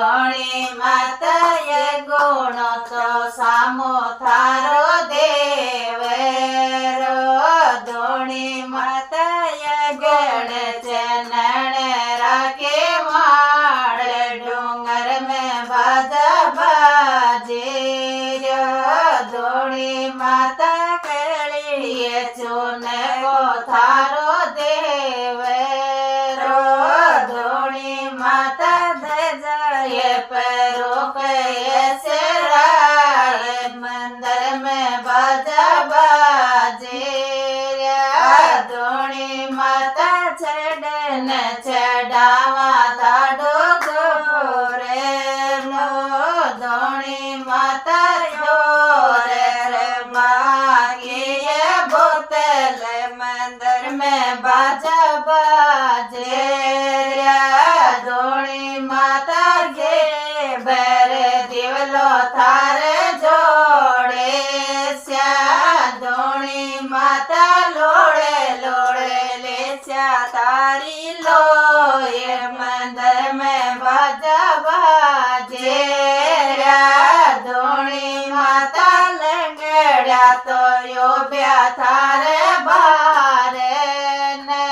ધોણી માતાએ ગુણો તો સામો થારો દેવેરો ધોણી માતાએ ગણ ચનણ રાખે માળ ડુંગર में बाजा बाजे धोणी माता कलिए चुन को थारो देवेरो धोणी माता धजाए पैरो कैसे मंदिर में बाजा बाजे धोणी माता चढ़न चढ़ावा ताडो गोरे नो धोणी माता रे मांगे बोतल मंदिर में बाजा बाजे धोणी माता गे बेरे दिवलो थारे जोड़े स्या धोणी माता लोड़े लोड़े ले स्या तारी लोए मंदिर में बाजा बाजे धोणी माता लंगड़ा तो यो ब्या थारे बारे ने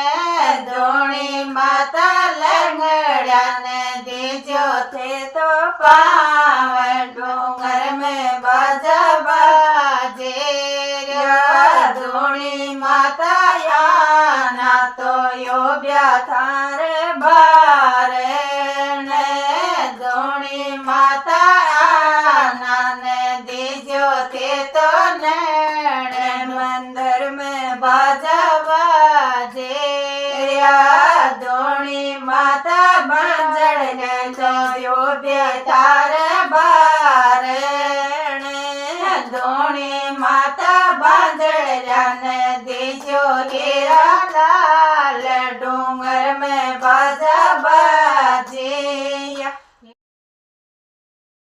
धोणी माता लंगड़ा ने दीजो थे तो पावन डूंगर में बाजा बाजे धोणी माता याना तो यो ब्या थारे बारे ने धोणी माता आना ने दीजो थे तो नैण मंदिर में बाजा बाजे धोणी माता बांजड़ ने तो यो बेतार बारण धोणी माता बांजड़ ने दीजो हीरा लाल डूंगर में